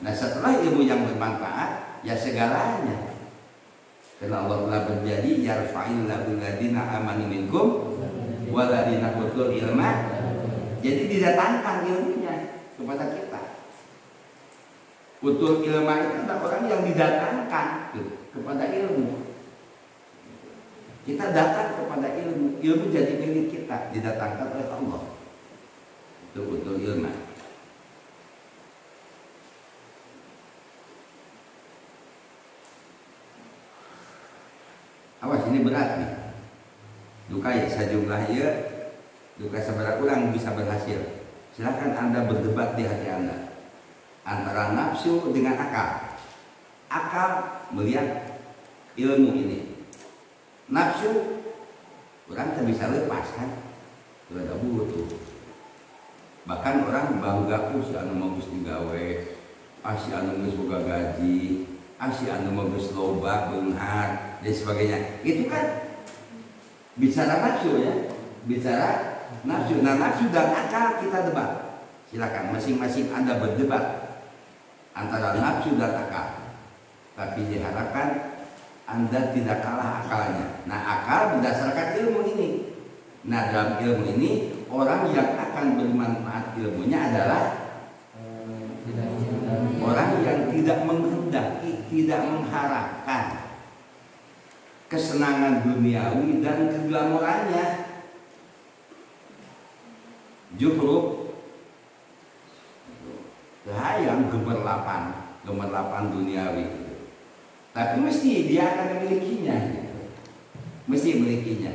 Nah setelah ilmu yang bermanfaat, ya segalanya. Karena Allah telah berjanji, yarfa'illahu alladziina aamanu minkum walladziina utul ilma. Jadi didatangkan ilmunya kepada kita. Utul ilma itu adalah orang yang didatangkan kepada ilmu. Kita datang kepada ilmu, ilmu jadi milik kita, didatangkan oleh Allah. Itu utul ilma. Awas, ini berat nih. Duka ya sejumlah ya, duka seberapa kurang bisa berhasil. Silakan Anda berdebat di hati Anda antara nafsu dengan akal. Akal melihat ilmu ini. Nafsu orang tak bisa lepas kan, sudah ada butuh. Bahkan orang bangga si anu bagus digawe, si anu geus boga gaji, si anu bagus loba beunghar dan sebagainya. Itu kan bicara nafsu ya, bicara nafsu. Nah nafsu dan akal kita debat. Silakan masing-masing Anda berdebat antara nafsu dan akal. Tapi diharapkan Anda tidak kalah akalnya. Nah akal berdasarkan ilmu ini. Nah dalam ilmu ini orang yang akan bermanfaat ilmunya adalah orang yang tidak menghendaki, tidak mengharapkan kesenangan duniawi dan keglamorannya. Justru hayang gemerlapan duniawi. Tapi mesti dia akan memilikinya, mesti memilikinya.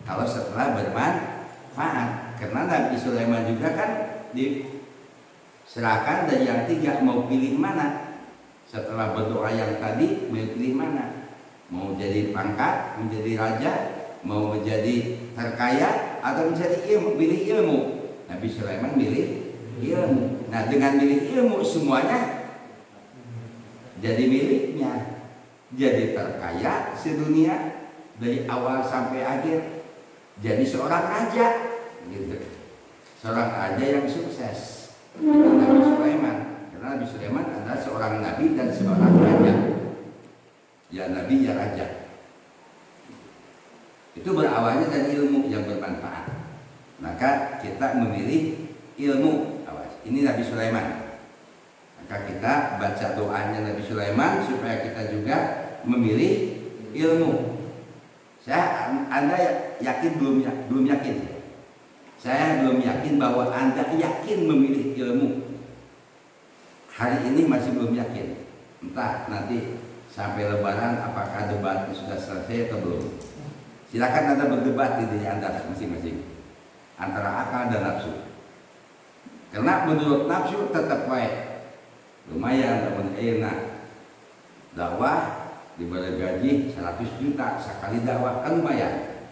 Kalau setelah bermanfaat, karena Nabi Sulaiman juga kan diserahkan dari yang tiga, mau pilih mana. Setelah berdoa yang tadi, mau pilih mana? Mau jadi pangkat, menjadi raja, mau menjadi terkaya, atau menjadi ilmu, pilih ilmu. Nabi Sulaiman pilih ilmu. Nah dengan pilih ilmu semuanya jadi miliknya. Jadi terkaya sedunia dari awal sampai akhir. Jadi seorang raja, gitu. Seorang raja yang sukses. Nabi Sulaiman, karena Nabi Sulaiman adalah seorang nabi dan seorang raja. Ya nabi ya raja. Itu berawalnya dari ilmu yang bermanfaat. Maka kita memilih ilmu. Awas, ini Nabi Sulaiman. Maka kita baca doanya Nabi Sulaiman supaya kita juga memilih ilmu. Anda yakin belum yakin? Saya belum yakin bahwa Anda yakin memilih ilmu. Hari ini masih belum yakin. Entah nanti sampai Lebaran apakah debatnya sudah selesai atau belum. Silakan Anda berdebat di diri Anda masing-masing antara akal dan nafsu. Karena menurut nafsu tetap baik, lumayan, namun enak. Dakwah diberi gaji 100 juta sekali dakwah kan lumayan.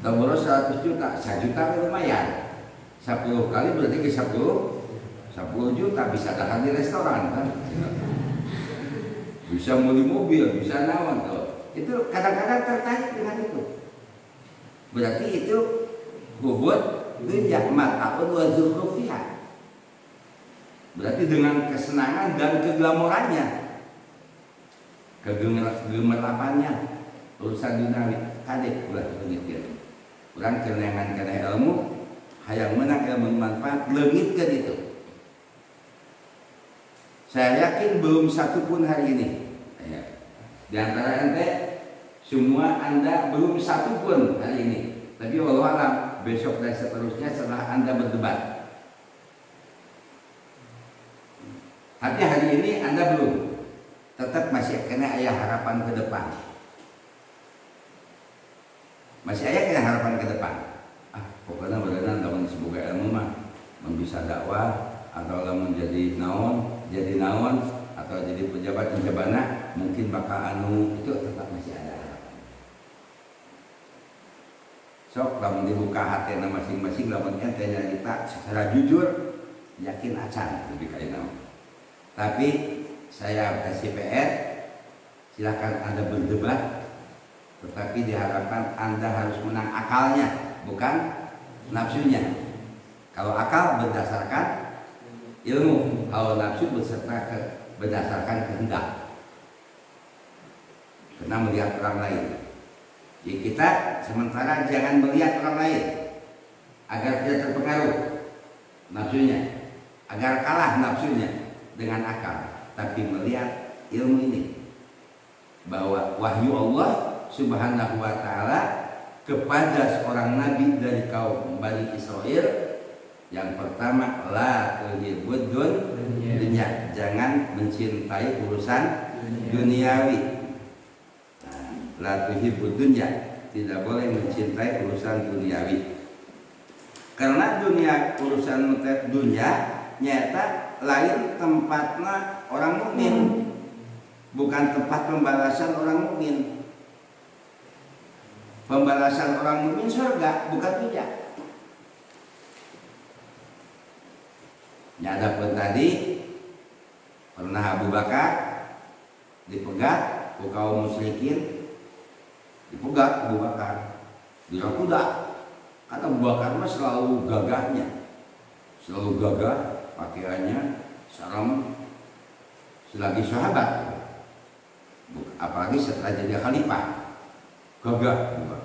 Dakwah 100 juta, 1 juta kan lumayan. 10 kali berarti ke 10 juta, bisa dahar di restoran kan. Bisa beli mobil, bisa nawan tuh. Itu kadang-kadang tertarik dengan itu. Berarti itu bobot dunya mata'un wa zukhrufiha. Berarti dengan kesenangan dan keglamorannya, kegemerlapannya, urusan duniawi kadek ulah begitu. Urang kenangan kana ilmu, hayang menang ilmu manfaat, leungitkeun itu. Saya yakin belum satu pun hari ini. Di antara ente semua Anda belum satu pun hari ini. Tapi wallahu alam besok dan seterusnya setelah Anda berdebat. Tapi hari ini Anda belum. Tetap masih kena ayah harapan ke depan. Masih ayah kena harapan ke depan. Pokoknya berenang lamun semoga ilmu mah bisa dakwah atau lamun jadi naon, atau jadi pejabat penjabana mungkin bakal itu tetap masih ada harapan. Sok lamun dibuka hati masing-masing lamun ente kita secara jujur yakin acan lebih kayak naon. Tapi saya kasih PR, silakan Anda berdebat, tetapi diharapkan Anda harus menang akalnya, bukan nafsunya. Kalau akal berdasarkan ilmu hawa nafsu beserta berdasarkan kehendak, karena melihat orang lain. Jadi kita sementara jangan melihat orang lain agar tidak terpengaruh nafsunya, agar kalah nafsunya dengan akal, tapi melihat ilmu ini bahwa wahyu Allah Subhanahu wa taala kepada seorang nabi dari kaum Bani Israel. Yang pertama, la tuhibbud dunya, jangan mencintai urusan duniawi. Nah, la tuhibbud dunya, tidak boleh mencintai urusan duniawi. Karena urusan dunia nyata lain tempatnya orang mukmin, bukan tempat pembalasan orang mukmin. Pembalasan orang mukmin surga, bukan dunia. Nyata pun tadi pernah Abu Bakar dipegat ku kaum musyrikin, dipegat Abu Bakar dirakuda. Kata Abu Bakar mah selalu gagahnya, selalu gagah pakaiannya, serem selagi sahabat, apalagi setelah jadi khalifah, gagah Abu Bakar.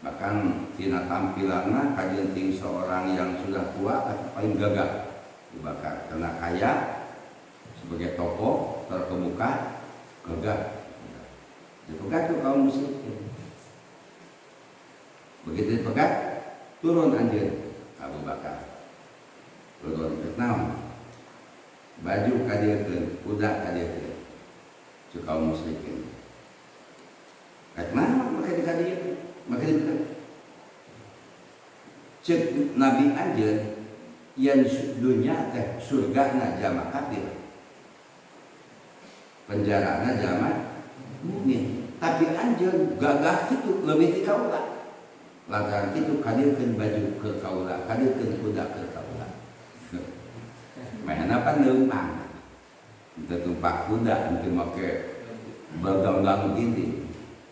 Bahkan tina tampilanna kajenting seorang yang sudah tua tapi paling gagah dibakar karena kaya sebagai tokoh terkemuka, gagah dipegat tuh kaum musyrikin. Begitu dipegat turun anjir Abu Bakar, turun Vietnam, baju kadirkeun, kuda kadirkeun cu kaum musyrikin. Karena maka dikadirkeun, maka dikadirkeun cek Nabi anjeun yang dunia teh surgana jama kafir, penjarana jama mukmin. Tapi anjeun gagah kitu leuwih ti kaula. Lantaran kitu kadirkeun baju ke kaula, kadirkeun kuda ke kaula. Mahana pan leumpang. Teu tumpak kuda, teu make berganggang gini.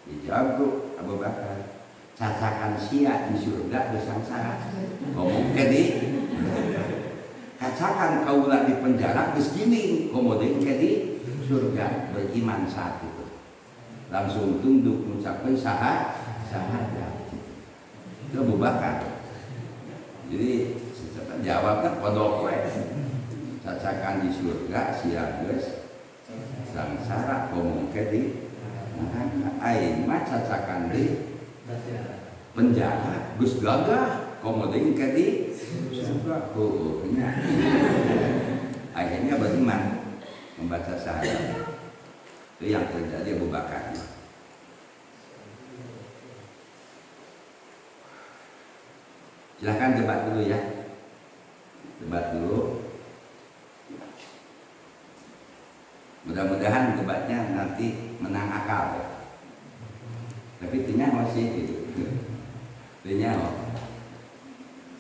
Dijawab Abu Bakar, cacakan sia di surga besangsara. Ngomong kedi, cacakan kaula di penjara geus gini, komodeun kedi surga beriman saat itu. Langsung tunduk mengucapkan syahadat. Itu Abu Bakar. Jadi jawabnya kodok we. Cacakan di surga sia geus sangsara, ngomong kedi. Aing mah cacakan di penjara geus gagah komodeun ka di surga. Akhirnya beriman membaca syahadat. Itu yang terjadi Abu Bakar. Silahkan debat dulu ya, debat dulu. Mudah-mudahan debatnya nanti menang akal ya. Tapi tinyaho sih gitu. Tinyaho.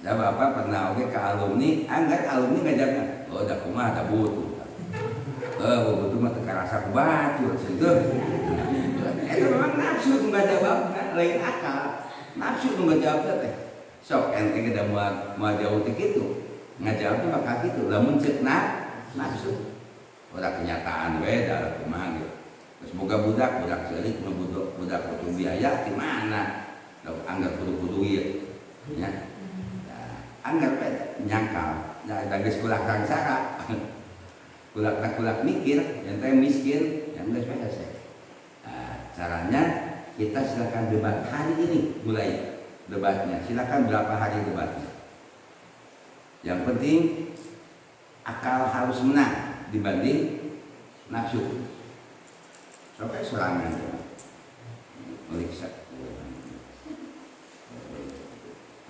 Saya bapak pernah oke ke alumni, anggar alumni ngajarkan, oh udah kumaha ada butuh. Butuh mah teka rasa batu gitu. Itu memang nafsu nggak jawab, lain akal. Nafsu nggak jawab teh. Sok ente kita mau jauh gitu, ngajawabnya bakal gitu. Lamun cek nafsu. Udah kenyataan dalam kumaha gitu. Terus boga budak selik budak butuh biaya di mana? Lalu anggar kudu ieu. Ya. Anggar nyangkal. Da geus kulah sangsara. Kulak mikir, ente miskin, yang geus bae saya. Caranya kita silakan debat hari ini mulai debatnya. Silakan berapa hari debatnya. Yang penting akal harus menang dibanding nafsu. Sampai serangan meriksa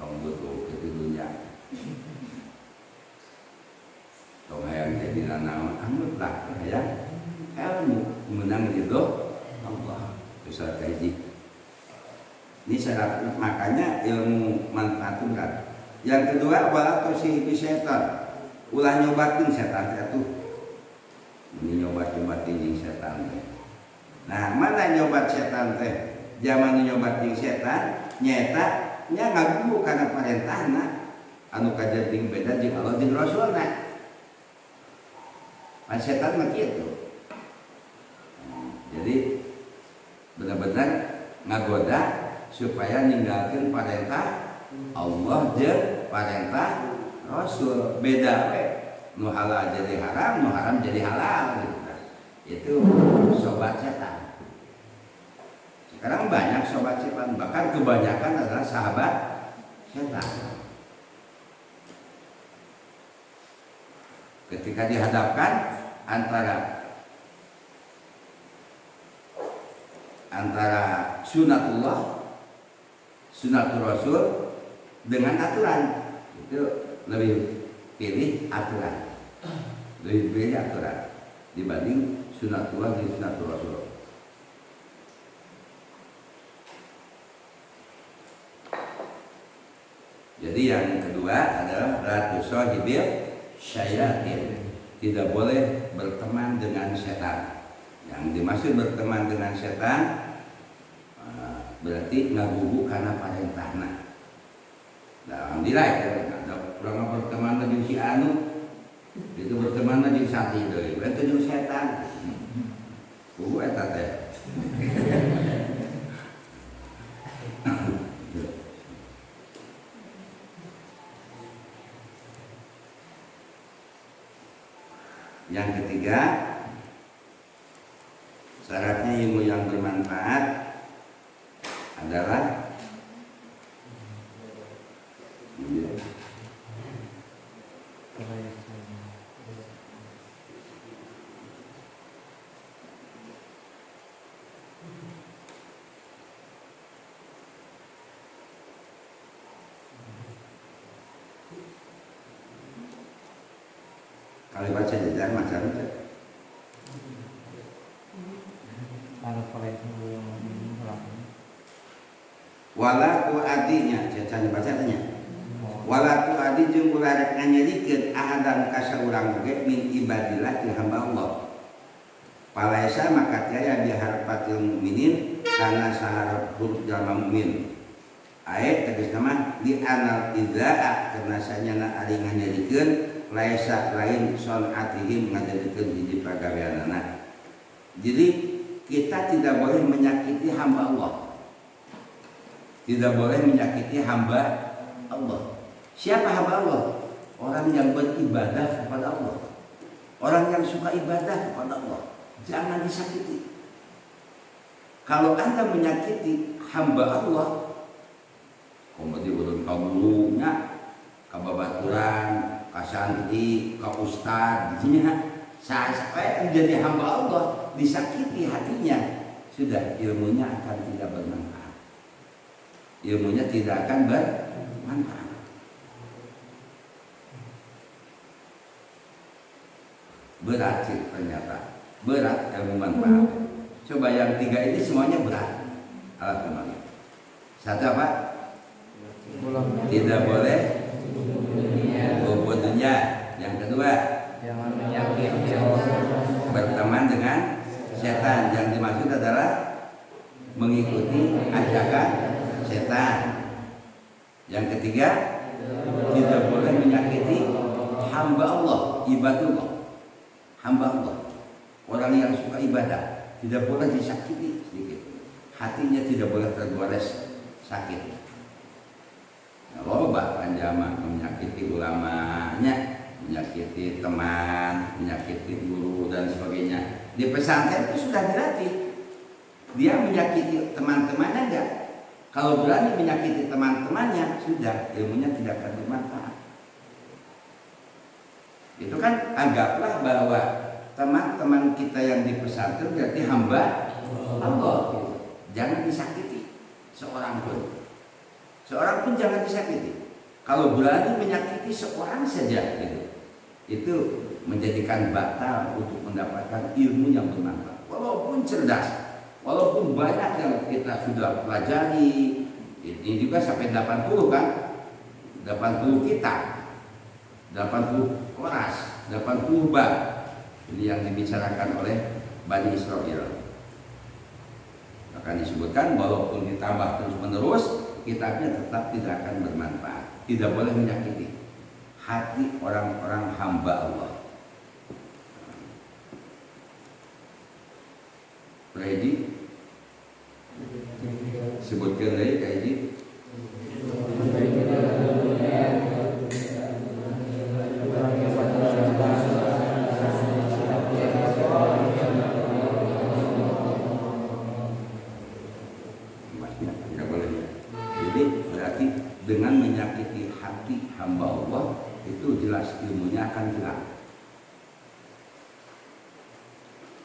tong butuh ketudunya tong hayang jadi nanaon anggaplah hayang ilmu menang ridho Allah itu strategi. Ini syarat, makanya ilmu manfaatkan. Yang kedua wala tusihi syaitan, ulah nyobatin setan itu. Ini nyobat-nyobatin jeung setan teh. Nah, mana nyobat setan teh? Zaman nyobat jeung setan nyata nya ngagugu kana parentahna. anu kajading beda jeung Allah jeung Rasulna. Setan mah kitu. Jadi benar-benar ngagoda supaya ninggalkeun parentah Allah jeung parentah Rasul. Beda we. Nu halal jadi haram, nu haram jadi halal gitu. Itu sobat setan. Sekarang banyak sobat setan, bahkan kebanyakan adalah sahabat setan. Ketika dihadapkan antara sunatullah, sunatul Rasul dengan aturan, itu lebih pilih aturan, lebih pilih aturan dibanding sunatullah dan sunatul Rasul. Jadi yang kedua adalah ratu sohibil syayatin, tidak boleh berteman dengan setan. Yang dimaksud berteman dengan setan berarti ngagugu karena parentahna. Alhamdulillah ada orang berteman dengan si anu, itu berteman dengan sati deui, itu jeung setan. Kudu eta teh. Yang ketiga, syaratnya ilmu yang bermanfaat adalah kalau baca jajan macam itu. Walaku adinya, cacanya bacanya. Walaku adi jeung ulah rek nganyerikeun ahadan ka saurang ge min ibadillah ti hamba Allah. Palaisa maka tiaya diharpatil mukminin kana saharep huruf jalma mukmin. Ayat tegasna mah di anal idzaa karena sanyana ari nganyerikeun laisa lain sonatihim ngajadikeun hiji pagaweanana. Jadi kita tidak boleh menyakiti hamba Allah. Tidak boleh menyakiti hamba Allah. Siapa hamba Allah? Orang yang beribadah kepada Allah. Orang yang suka ibadah kepada Allah. Jangan disakiti. Kalau Anda menyakiti hamba Allah, komedi ulun kabulunya, kababaturan, kasantri, ka ustad, sampai menjadi hamba Allah, disakiti hatinya, sudah ilmunya akan tidak bermanfaat. Ilmunya tidak akan bermanfaat. Berat sih ternyata, berat ilmu manfaat. Coba yang tiga ini semuanya berat. Alat kemana? Satu apa? Tidak boleh dunia. Yang kedua, jangan menyakiti berteman dengan setan. Yang dimaksud adalah mengikuti ajakan setan. Yang ketiga, tidak boleh menyakiti hamba Allah, ibadullah. Hamba Allah, orang yang suka ibadah, tidak boleh disakiti sedikit. Hatinya tidak boleh tergores sakit. Loba panjama menyakiti ulamanya, menyakiti teman, menyakiti guru dan sebagainya. Di pesantren itu sudah dilatih. Dia menyakiti teman-temannya enggak? Kalau berani menyakiti teman-temannya, sudah ilmunya tidak akan bermanfaat. Itu kan anggaplah bahwa teman-teman kita yang di pesantren berarti hamba Allah. Jangan disakiti seorang pun. Seorang pun jangan disakiti. Kalau berani menyakiti seorang saja itu menjadikan batal untuk mendapatkan ilmu yang bermanfaat. Walaupun cerdas, walaupun banyak yang kita sudah pelajari, ini juga sampai 80 kan, 80 kitab, 80 kelas, 80 bab. Ini yang dibicarakan oleh Bani Israel. Akan disebutkan walaupun ditambah terus menerus, kitabnya tetap tidak akan bermanfaat. Tidak boleh menyakiti. hati orang-orang hamba Allah. Kaiji sebutkan lagi kaiji. Dengan menyakiti hati hamba Allah itu jelas ilmunya akan hilang.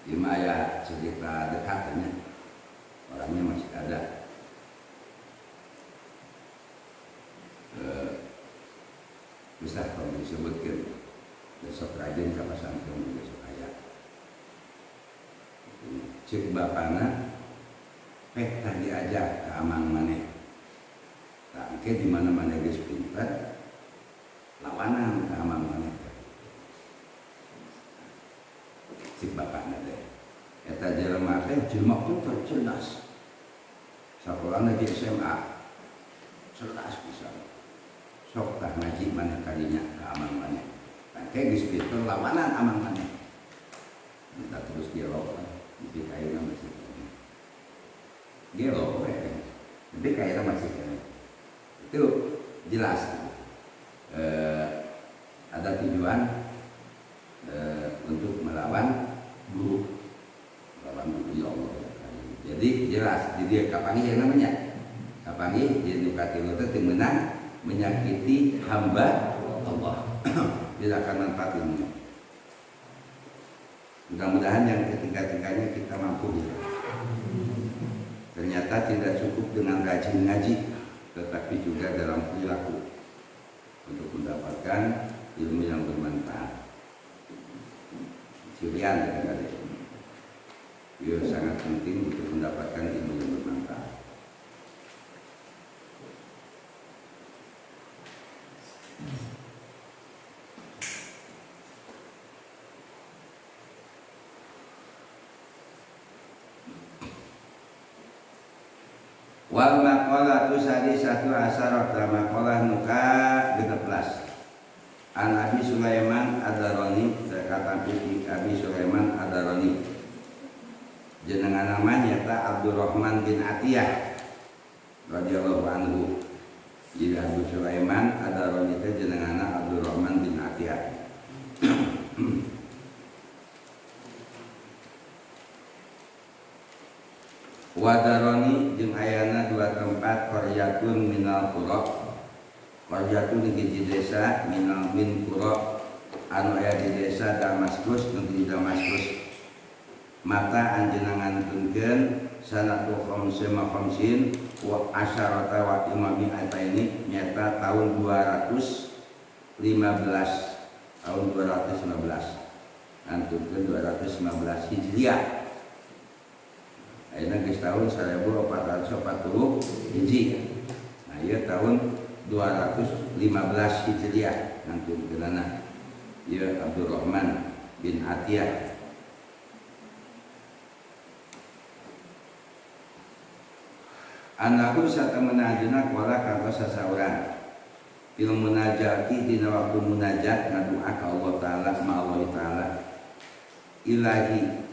Ilmu ayat cerita dekatnya orangnya masih ada. Bisa kalau disebutkan besok rajin ke pesantren besok ayat. Cek bapana pek tah diajak ke amang maneh. Oke, di mana-mana geus pinter lawanan ke amang maneh. Cik bapakna teh eta jelema teh jelema pinter cerdas. Sakolana di SMA cerdas pisan. Sok tah ngaji maneh kadinya ke amang maneh. Oke, geus pinter lawanan amang maneh. Minta terus dialog di kaina masih. Dialog we. Di kaina masih itu jelas ada tujuan untuk melawan guru ya Allah. Jadi jelas di dia kapangi yang namanya kapangi jadi nukatilu itu menang menyakiti hamba Allah. Tidak akan manfaat ilmu. Mudah-mudahan yang ketiga-tiganya kita mampu. Ternyata tidak cukup dengan rajin ngaji, tetapi juga dalam perilaku untuk mendapatkan ilmu yang bermanfaat. Cirian kadang-kadang itu sangat penting untuk mendapatkan ilmu yang bermanfaat. Wal maqalatu sadisatu asyarah maqalah nuka 16. An Abi Sulaiman Ad-Darani kata Abi Sulaiman Ad-Darani jenengan namanya ta Abdurrahman bin Atiyah radhiyallahu anhu. Jadi Abu Sulaiman Ad-Darani teh jenengan Abdurrahman bin Atiyah. Wadaroni jeung ayana dua tempat qaryatun minal qura. Qaryatun di desa minal min qura anu aya di desa Damaskus negeri Damaskus. Mata anjeunna ngantunkeun sanatu khamsin wa asyarata wa imami ataini nyata tahun 215 tahun 215 ngantunkeun 215 Hijriah. Ayeuna geus tahun 1440 Hijri. Nah, ieu tahun 215 Hijriah ngantunkeunana. Ieu Abdurrahman bin Atiyah. Anahu satamana ajeuna qala kantos sasaurang. Fil munajati dina waktu munajat ngadua ka Allah taala ma Allah taala. Ilahi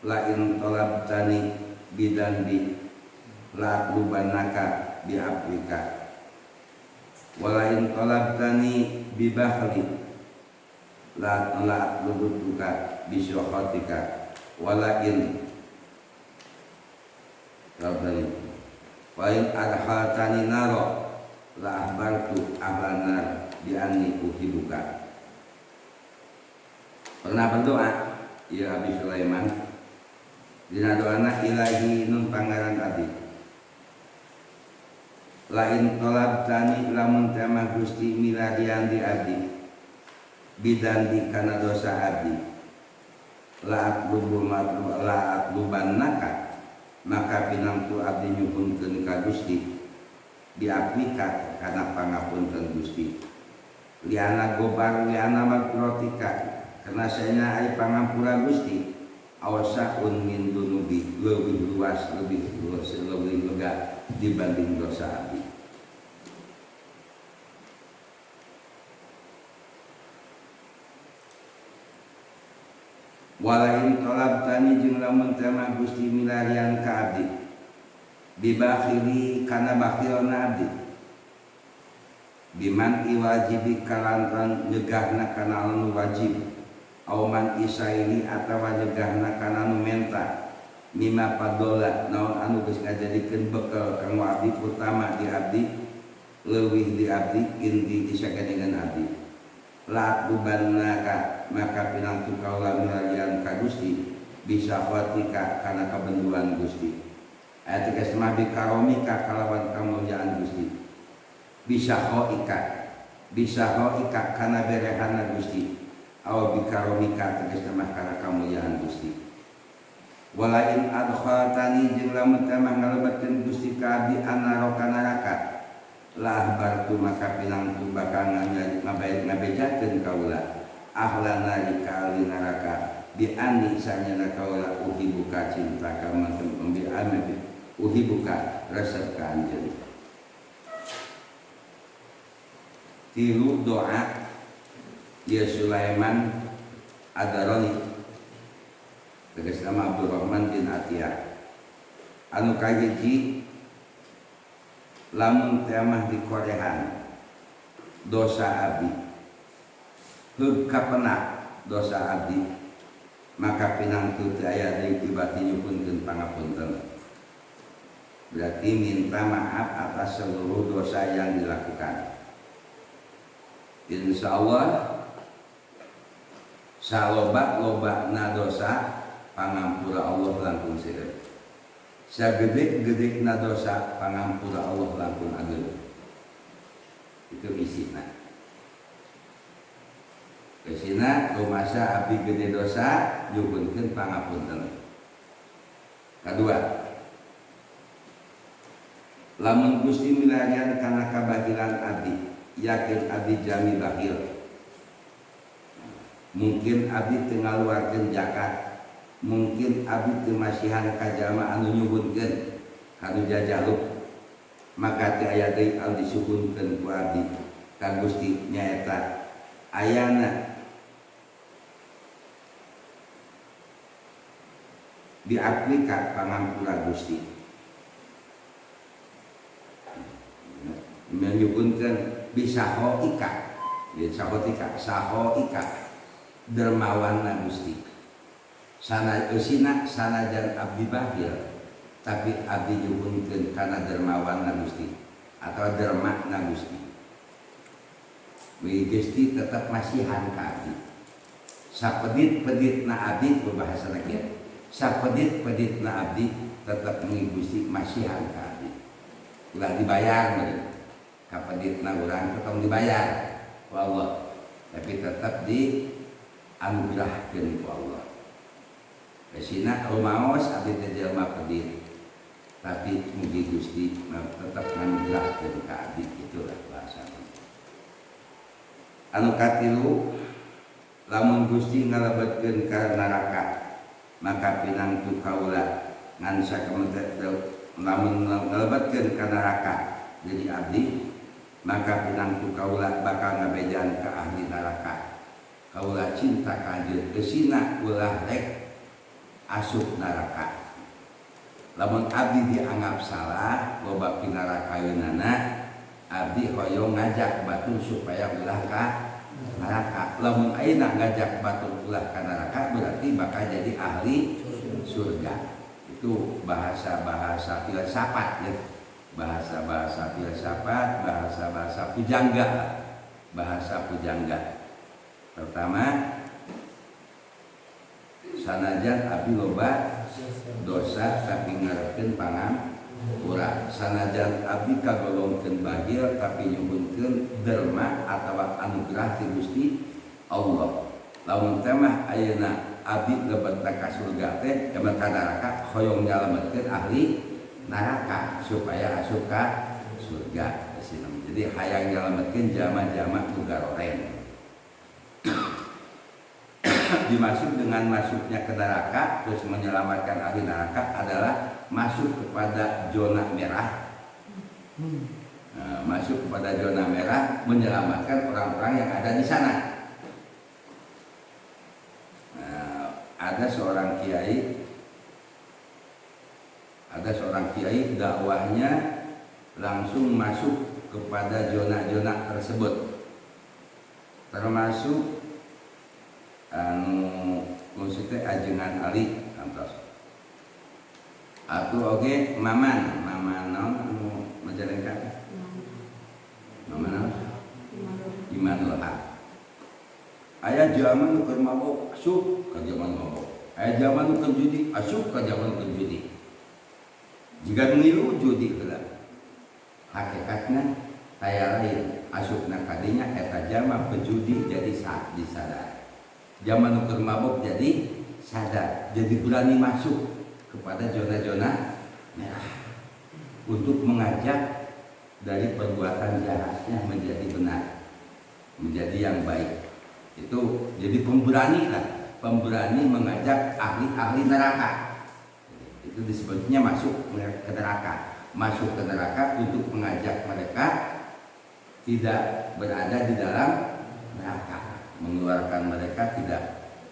la in talabtani bidan di la lubanaka bi Afrika walain talabtani bi bahri la lubutuka bi syukhatika walain talabtani walain adhaltani naro la ahbartu ahlan bi anni uhibuka. Pernah berdoa ya Abi Sulaiman dina doana ilahi nun pangaran abdi lain tolab tani lamun tema Gusti miladian di abdi bidan di kana dosa abdi la atluban naka maka pinangtu abdi nyuhunkeun ka Gusti diapika kana pangapunten Gusti liana gobar liana magrotika karena saya ai pangampura Gusti awasaun min dunubi lebih luas lebih lega dibanding dosa abdi. Walain tolab tani jeung lamun tema Gusti milarian ka abdi bibakhili kana bakhilna abdi biman iwajibi kalantan nyegahna kana anu wajib auman isaili atawa nyegahna kana anu menta mima padola naon anu geus ngajadikeun bekal kanggo abdi utama di abdi leuwih di abdi inti disagadengan abdi la tubanaka maka pinangtu kaula milarian ka Gusti bisa fatika kana kabenduan Gusti ayat tegas mabi karomika kalawan kamulyaan Gusti bisa hoika kana berehana Gusti aw bikaromika tegas mah kana kamulyaan Gusti walain adkhaltani jeung lamun tamah ngalebatkeun Gusti ka abdi anaro kana neraka lah bartu maka pinangtu bakal ngabejakeun kaula ahlan nari ka ahli neraka bi ani sanyana kaula uhibuka cinta ka matem bi ame uhibuka resep ka anjeun. Tilu doa ya Sulaiman Adaroni tegas nama Abdurrahman bin Atiyah anu kahiji lamun temah di korehan dosa abdi heup kapenak dosa abdi maka pinangtu teu aya deui tibati nyupunkeun pangapunten berarti minta maaf atas seluruh dosa yang dilakukan. Insya Allah saloba-lobana dosa pangampura Allah langkung seueur. Sagede-gedena dosa pangampura Allah langkung ageun. Itu isina. Isina rumasa abdi gede dosa nyuhunkeun pangapunten. Kadua, lamun Gusti milarian kana kabahilan abdi, yakin abdi jami bahil. Mungkin abdi teu ngaluarkeun zakat. Mungkin abdi teu masihan ka jalma anu nyuhunkeun kanu jajaluk maka teu aya deui anu disuhunkeun ku abdi ka Gusti nyaeta ayana diaplika pangampura Gusti menyuhunkeun bisa hoika sahoika dermawanna Gusti sanajan abdi bahil tapi abdi nyuhunkeun kana dermawanna Gusti atau dermakna Gusti Gusti tetap masihan ka abdi sapedit-peditna abdi berbahasa kieu sapedit-peditna abdi tetap Gusti masihan ka abdi ulah dibayar meureun kapeditna urang tetep dibayar ku Allah tapi tetap dianugerahkeun ku Allah. Kesina rumaos abdi teh jelema pedit tapi mugi Gusti tetap nganugerahkeun ka abdi itulah bahasana. Anu katilu lamun Gusti ngalebetkeun ka neraka maka pinangtu kaula ngan sakementet lamun ngalebetkeun ka neraka jadi abdi maka pinangtu kaula bakal ngabejan ka ahli neraka kaula cinta ka anjeun kesina ulah rek asup neraka. Lamun abdi dianggap salah loba pinarakaeunana abdi hoyong ngajak batu supaya ulah ka neraka. Lamun ayeuna ngajak batu ulah ka neraka berarti bakal jadi ahli surga. Itu bahasa-bahasa filsafat ya. Bahasa-bahasa filsafat, bahasa-bahasa pujangga. Bahasa pujangga. Pertama, sanajan abdi loba dosa tapi ngarepkeun pangampura sanajan abdi kagolongkeun bahil tapi nyuhunkeun derma atawa anugerah ti Gusti Allah. Lamun teh mah ayeuna abdi lebet ka surga teh ka neraka hoyong nyalametkeun ahli neraka supaya asup ka surga. Jadi hayang nyalametkeun jama-jama nu garoren. Dimaksud dengan masuknya ke neraka terus menyelamatkan ahli neraka adalah masuk kepada zona merah. Masuk kepada zona merah menyelamatkan orang-orang yang ada di sana. ada seorang kiai dakwahnya langsung masuk kepada zona-zona tersebut, termasuk maksudnya ajengan Ali kantos atau oke maman menjalankan maman Imanul Haq. Aya zaman keur mabok asup ka zaman mabok, aya zaman keur judi asup ka zaman keur judi. Jika ngilu judi heula hakikatna taya lain asupna kadinya eta jama pejudi jadi disadar. Zaman keur mabok jadi sadar, jadi berani masuk kepada zona-zona merah untuk mengajak dari perbuatan jahatnya menjadi benar, menjadi yang baik. Itu jadi pemberani mengajak ahli-ahli neraka. Itu disebutnya masuk ke neraka. Masuk ke neraka untuk mengajak mereka tidak berada di dalam neraka, mengeluarkan mereka tidak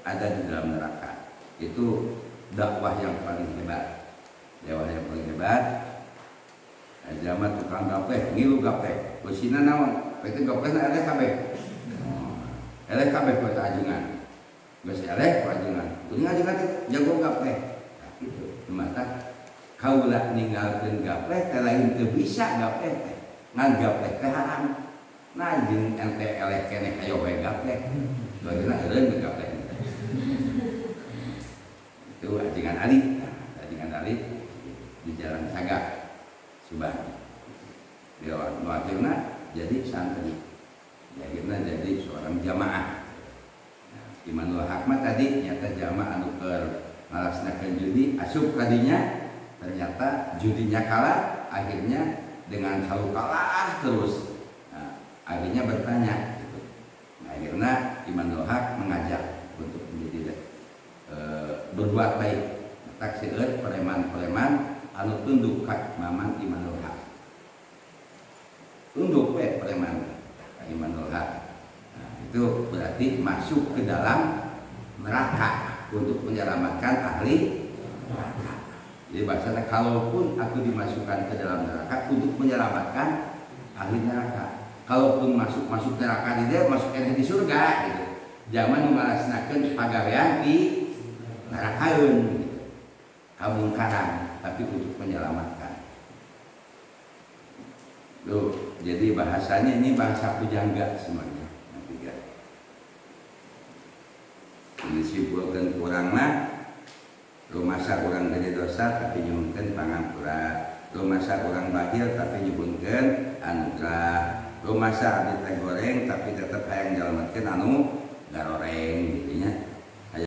ada di dalam neraka. Itu dakwah yang paling hebat. Dakwah yang paling hebat. Zaman tukang gape, ngilu gape. Bosina naon? Pake gape na eleh kabeh. Eleh kabeh ku eta ajengan. Geus eleh ku ajengan. Kuring ajengan jago gape. Nah, gitu. Mata kaula ninggalkeun gape teh lain teu bisa gape teh. Ngan gape teh haram. Nah jeung ente eleh keneh hayo we gape. Bagina eureun gape. Itu ajengan Ali. Ajengan Ali di Jalan Sagak Subang. Dia akhirnya jadi santri. Akhirnya jadi seorang jamaah. Imanul Haq tadi nyata jamaah anu keur ngalaksanakeun judi asup kadinya, ternyata judinya kalah, akhirnya dengan selalu kalah terus. Nah, akhirnya bertanya gitu. Nah, akhirnya Imanul Haq mengajak untuk menjadi berbuat baik. Tak seueur preman-preman anu tunduk ka Maman Imanul Haq. Tunduk we preman ka Imanul Haq. Nah, itu berarti masuk ke dalam neraka untuk menyelamatkan ahli neraka. Jadi bahasanya kalaupun aku dimasukkan ke dalam neraka untuk menyelamatkan ahli neraka. Kalaupun masuk neraka di dia masuk di surga gitu. Jangan mengalasnakeun pagawean di nerakaeun gitu. Kamungkaran, tapi untuk menyelamatkan. Tuh, jadi bahasanya ini bahasa pujangga semuanya. Disimpulkan kurang mah rumasa kurang gede dosa tapi nyuhunkeun pangampura, rumasa kurang bakhil tapi nyuhunkeun anugerah, rumasa abdi teh goreng tapi tetep hayang nyalametkeun anu garoreng gitu nya.